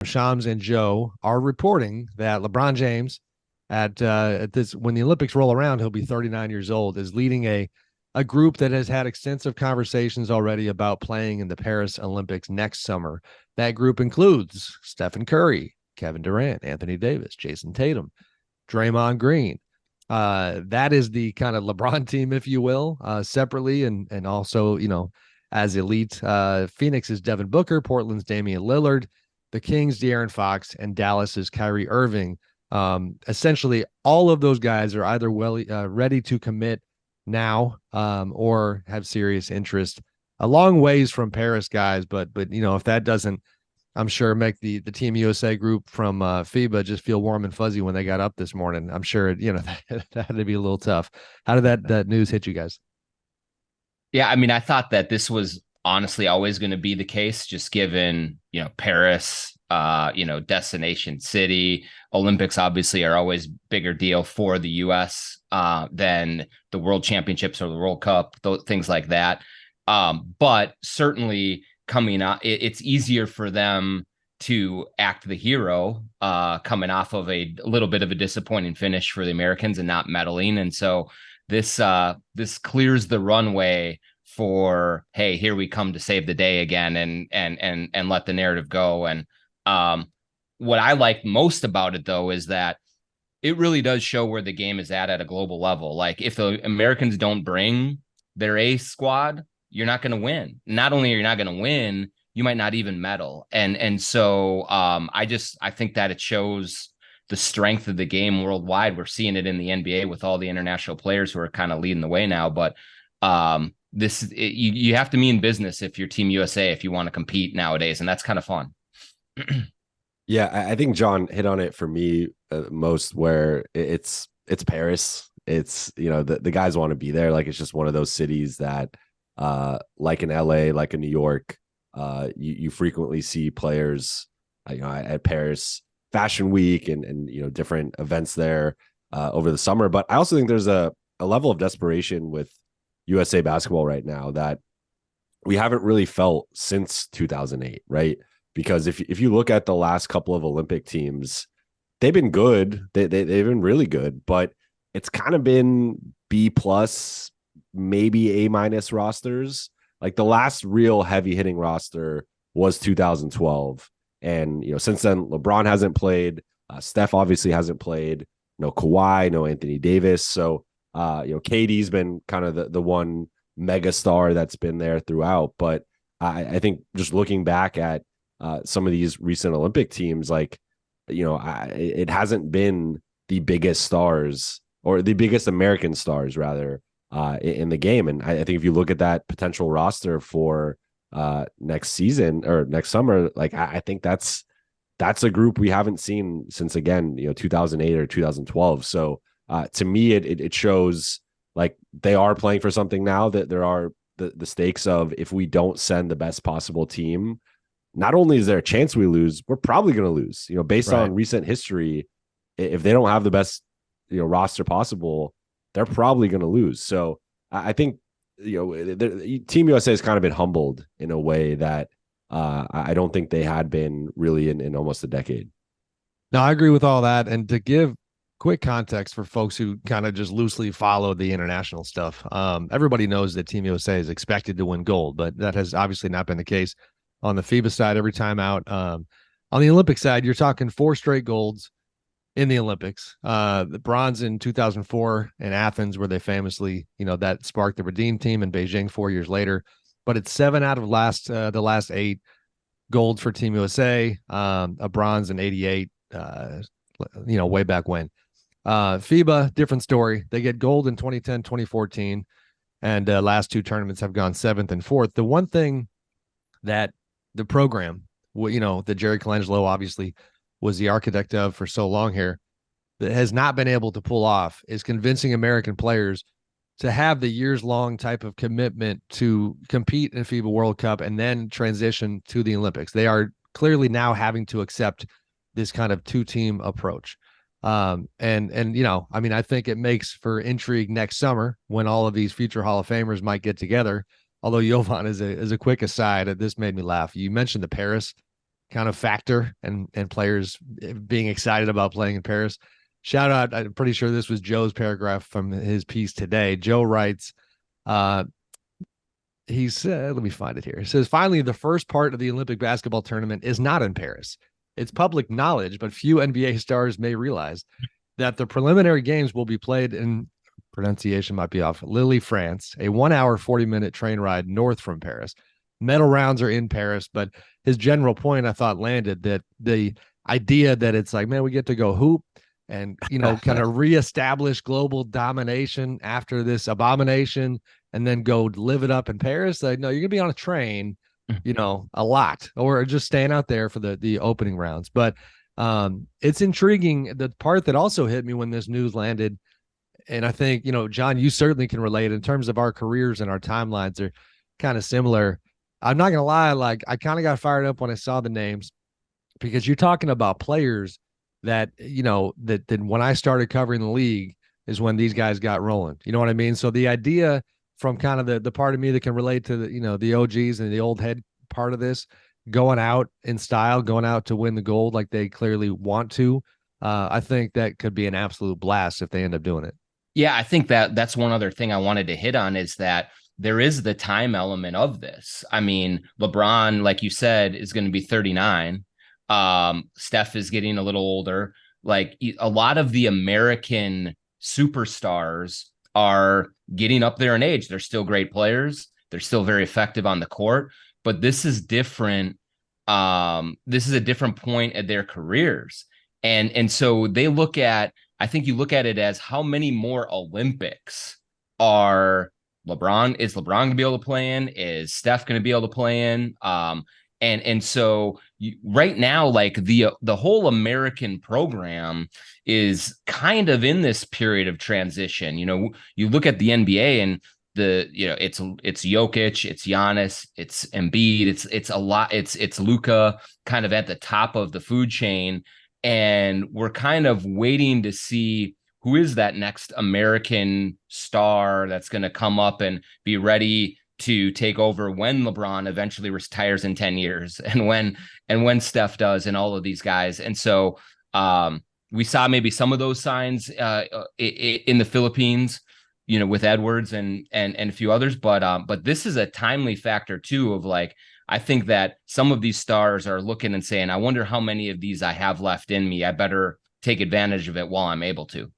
Shams and Joe are reporting that LeBron James at this when the Olympics roll around, he'll be 39 years old, is leading a group that has had extensive conversations already about playing in the Paris Olympics next summer. That group includes Stephen Curry, Kevin Durant, Anthony Davis, Jason Tatum, Draymond Green. That is the kind of LeBron team, if you will, separately and also, as elite. Phoenix is Devin Booker, Portland's Damian Lillard, the Kings, De'Aaron Fox, and Dallas is Kyrie Irving. Essentially, all of those guys are either ready to commit now or have serious interest. A long ways from Paris guys, but if that doesn't, I'm sure, make the Team USA group from FIBA just feel warm and fuzzy when they got up this morning. I'm sure that had to be a little tough. How did that news hit you guys? Yeah, I mean, I thought that this was honestly always going to be the case, just given, Paris, destination city. Olympics obviously are always bigger deal for the US than the World Championships or the World Cup, things like that. But certainly coming out, it's easier for them to act the hero coming off of a little bit of a disappointing finish for the Americans and not medaling. And so this clears the runway for, hey, here we come to save the day again and let the narrative go. And what I like most about it, though, is that it really does show where the game is at a global level. Like, if the Americans don't bring their A squad, you're not going to win. Not only are you not going to win, you might not even medal. And so I think that it shows the strength of the game worldwide. We're seeing it in the NBA with all the international players who are kind of leading the way now. But you have to mean business if you're Team USA, if you want to compete nowadays. And that's kind of fun. Yeah, I think John hit on it for me most, where it's Paris. It's, the guys want to be there. Like, it's just one of those cities that like in LA, like in New York, you frequently see players, at Paris Fashion Week and different events there over the summer. But I also think there's a level of desperation with USA basketball right now that we haven't really felt since 2008, right? Because if you look at the last couple of Olympic teams, they've been good. They've been really good, but it's kind of been B plus, maybe A minus rosters. Like, the last real heavy hitting roster was 2012. And, since then, LeBron hasn't played. Steph obviously hasn't played. No Kawhi, no Anthony Davis. So, KD's been kind of the one mega star that's been there throughout. But I think just looking back at some of these recent Olympic teams, like, it hasn't been the biggest stars, or the biggest American stars rather, in the game. And I think if you look at that potential roster for next season or next summer, like, I think that's a group we haven't seen since, again, 2008 or 2012. So to me, it shows like they are playing for something now, that there are the stakes of, if we don't send the best possible team, not only is there a chance we lose, we're probably going to lose, based on recent history. If they don't have the best, roster possible, they're probably going to lose. So I think, Team USA has kind of been humbled in a way that I don't think they had been really in almost a decade. No, I agree with all that. And to give quick context for folks who kind of just loosely follow the international stuff, everybody knows that Team USA is expected to win gold, but that has obviously not been the case on the FIBA side every time out. On the Olympic side, you're talking 4 straight golds in the Olympics. The bronze in 2004 in Athens, where they famously, that sparked the Redeem team, in Beijing 4 years later. But it's 7 out of the last 8 gold for Team USA, a bronze in 88, way back when. FIBA, different story. They get gold in 2010, 2014, and last 2 tournaments have gone 7th and 4th. The one thing that the program, that Jerry Colangelo obviously was the architect of for so long here, that has not been able to pull off, is convincing American players to have the years-long type of commitment to compete in FIBA World Cup and then transition to the Olympics. They are clearly now having to accept this kind of 2-team approach. I think it makes for intrigue next summer when all of these future Hall of Famers might get together. Although, Jovan, is a quick aside, this made me laugh. You mentioned the Paris kind of factor and players being excited about playing in Paris. Shout out, I'm pretty sure this was Joe's paragraph from his piece today. Joe writes, he said, let me find it here. It says, finally, the first part of the Olympic basketball tournament is not in Paris. It's public knowledge, but few NBA stars may realize that the preliminary games will be played in, pronunciation might be off, Lille, France, a 1 hour, 40-minute train ride north from Paris. Medal rounds are in Paris, but his general point I thought landed, that the idea that it's like, man, we get to go hoop and, kind of reestablish global domination after this abomination and then go live it up in Paris. Like, no, you're gonna be on a train, a lot, or just staying out there for the opening rounds. But it's intriguing. The part that also hit me when this news landed, and I think, John, you certainly can relate in terms of our careers and our timelines are kind of similar. I'm not gonna lie, like I kind of got fired up when I saw the names, because you're talking about players that, that when I started covering the league is when these guys got rolling. You know what I mean? So the idea from kind of the part of me that can relate to the OGs and the old head part of this, going out in style, going out to win the gold like they clearly want to. I think that could be an absolute blast if they end up doing it. Yeah, I think that's one other thing I wanted to hit on, is that there is the time element of this. I mean, LeBron, like you said, is going to be 39. Steph is getting a little older. Like a lot of the American superstars are getting up there in age. They're still great players. They're still very effective on the court, but this is different. This is a different point at their careers. And so they look at, I think you look at it as how many more Olympics is LeBron going to be able to play in? Is Steph going to be able to play in? And so right now, like the whole American program is kind of in this period of transition. You look at the NBA and it's Jokic, it's Giannis, it's Embiid, it's a lot, it's Luka kind of at the top of the food chain, and we're kind of waiting to see who is that next American star that's going to come up and be ready to take over when LeBron eventually retires in 10 years, and when Steph does, and all of these guys. And so we saw maybe some of those signs in the Philippines, with Edwards and a few others. But this is a timely factor too, of like, I think that some of these stars are looking and saying, I wonder how many of these I have left in me. I better take advantage of it while I'm able to.